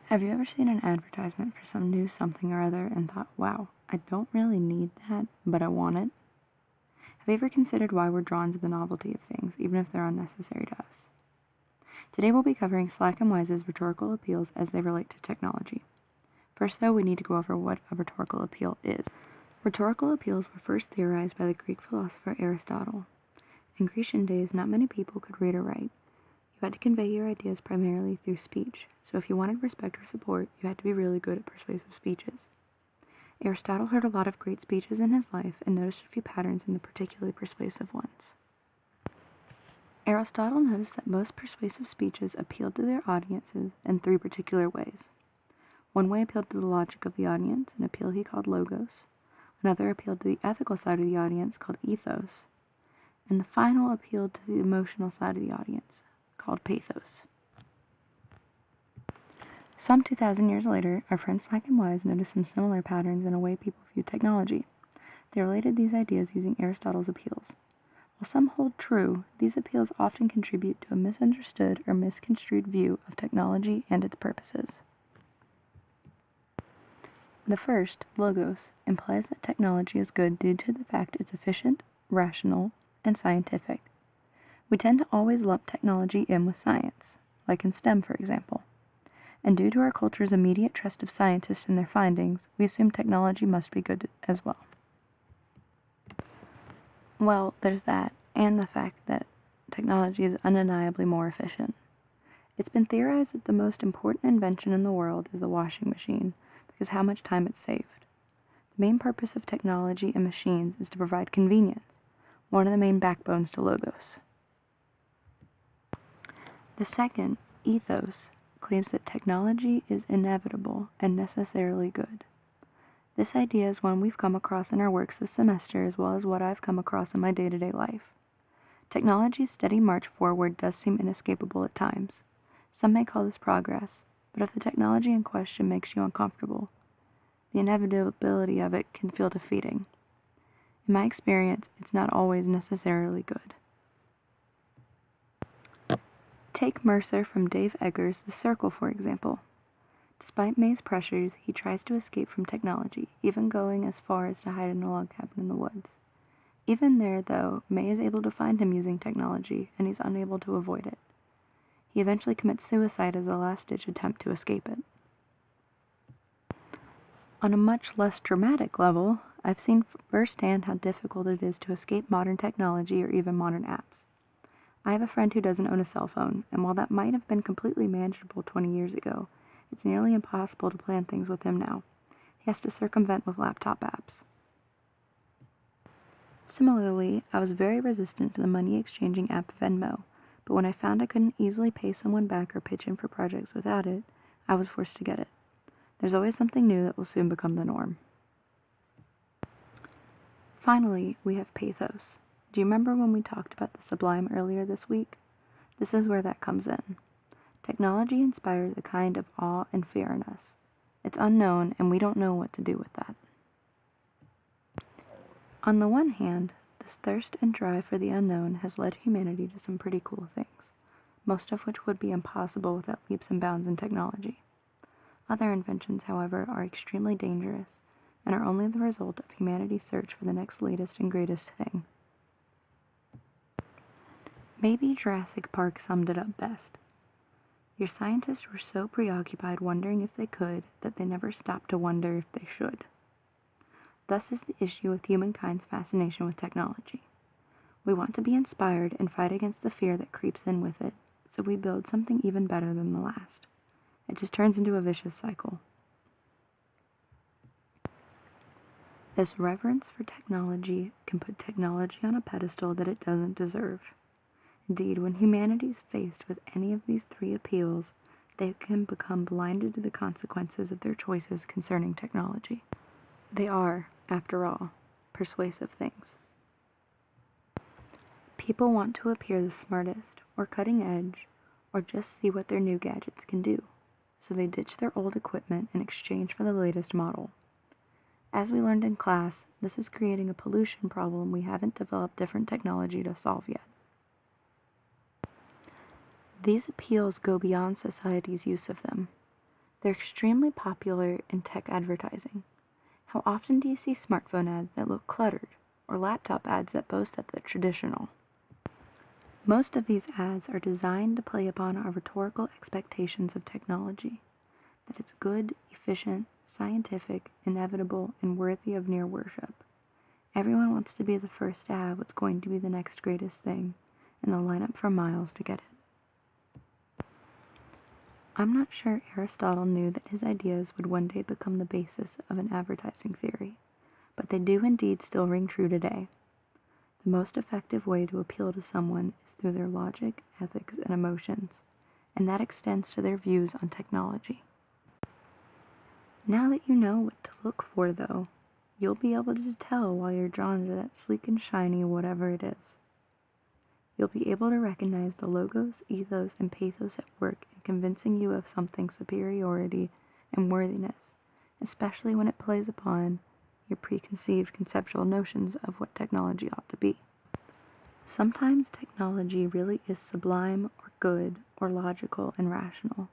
Have you ever seen an advertisement for some new something or other and thought, wow, I don't really need that, but I want it? Have you ever considered why we're drawn to the novelty of things, even if they're unnecessary to us? Today we'll be covering Slack and Wise's rhetorical appeals as they relate to technology. First, though, we need to go over what a rhetorical appeal is. Rhetorical appeals were first theorized by the Greek philosopher Aristotle. In Grecian days, not many people could read or write. You had to convey your ideas primarily through speech, so if you wanted respect or support, you had to be really good at persuasive speeches. Aristotle heard a lot of great speeches in his life and noticed a few patterns in the particularly persuasive ones. Aristotle noticed that most persuasive speeches appealed to their audiences in three particular ways. One way appealed to the logic of the audience, an appeal he called logos. Another appealed to the ethical side of the audience, called ethos. And the final appealed to the emotional side of the audience, called pathos. Some 2,000 years later, our friends Slack and Wise noticed some similar patterns in a way people view technology. They related these ideas using Aristotle's appeals. While some hold true, these appeals often contribute to a misunderstood or misconstrued view of technology and its purposes. The first, logos, implies that technology is good due to the fact it's efficient, rational, and scientific. We tend to always lump technology in with science, like in STEM, for example. And due to our culture's immediate trust of scientists and their findings, we assume technology must be good as well. Well, there's that, and the fact that technology is undeniably more efficient. It's been theorized that the most important invention in the world is the washing machine, because how much time it saved. The main purpose of technology and machines is to provide convenience, one of the main backbones to logos. The second, ethos, claims that technology is inevitable and necessarily good. This idea is one we've come across in our works this semester as well as what I've come across in my day-to-day life. Technology's steady march forward does seem inescapable at times. Some may call this progress, but if the technology in question makes you uncomfortable, the inevitability of it can feel defeating. In my experience, it's not always necessarily good. Take Mercer from Dave Eggers' The Circle, for example. Despite May's pressures, he tries to escape from technology, even going as far as to hide in a log cabin in the woods. Even there, though, May is able to find him using technology, and he's unable to avoid it. He eventually commits suicide as a last-ditch attempt to escape it. On a much less dramatic level, I've seen firsthand how difficult it is to escape modern technology or even modern apps. I have a friend who doesn't own a cell phone, and while that might have been completely manageable 20 years ago, it's nearly impossible to plan things with him now. He has to circumvent with laptop apps. Similarly, I was very resistant to the money-exchanging app Venmo, but when I found I couldn't easily pay someone back or pitch in for projects without it, I was forced to get it. There's always something new that will soon become the norm. Finally, we have pathos. Do you remember when we talked about the sublime earlier this week? This is where that comes in. Technology inspires a kind of awe and fear in us. It's unknown, and we don't know what to do with that. On the one hand, this thirst and drive for the unknown has led humanity to some pretty cool things, most of which would be impossible without leaps and bounds in technology. Other inventions, however, are extremely dangerous and are only the result of humanity's search for the next latest and greatest thing. Maybe Jurassic Park summed it up best. Your scientists were so preoccupied wondering if they could that they never stopped to wonder if they should. Thus is the issue with humankind's fascination with technology. We want to be inspired and fight against the fear that creeps in with it, so we build something even better than the last. It just turns into a vicious cycle. This reverence for technology can put technology on a pedestal that it doesn't deserve. Indeed, when humanity is faced with any of these three appeals, they can become blinded to the consequences of their choices concerning technology. They are, after all, persuasive things. People want to appear the smartest, or cutting edge, or just see what their new gadgets can do, so they ditch their old equipment in exchange for the latest model. As we learned in class, this is creating a pollution problem we haven't developed different technology to solve yet. These appeals go beyond society's use of them. They're extremely popular in tech advertising. How often do you see smartphone ads that look cluttered, or laptop ads that boast that they're traditional? Most of these ads are designed to play upon our rhetorical expectations of technology, that it's good, efficient, scientific, inevitable, and worthy of near worship. Everyone wants to be the first to have what's going to be the next greatest thing, and they'll line up for miles to get it. I'm not sure Aristotle knew that his ideas would one day become the basis of an advertising theory, but they do indeed still ring true today. The most effective way to appeal to someone is through their logic, ethics, and emotions, and that extends to their views on technology. Now that you know what to look for, though, you'll be able to tell while you're drawn to that sleek and shiny whatever it is. You'll be able to recognize the logos, ethos, and pathos at work in convincing you of something's superiority and worthiness, especially when it plays upon your preconceived conceptual notions of what technology ought to be. Sometimes technology really is sublime or good or logical and rational,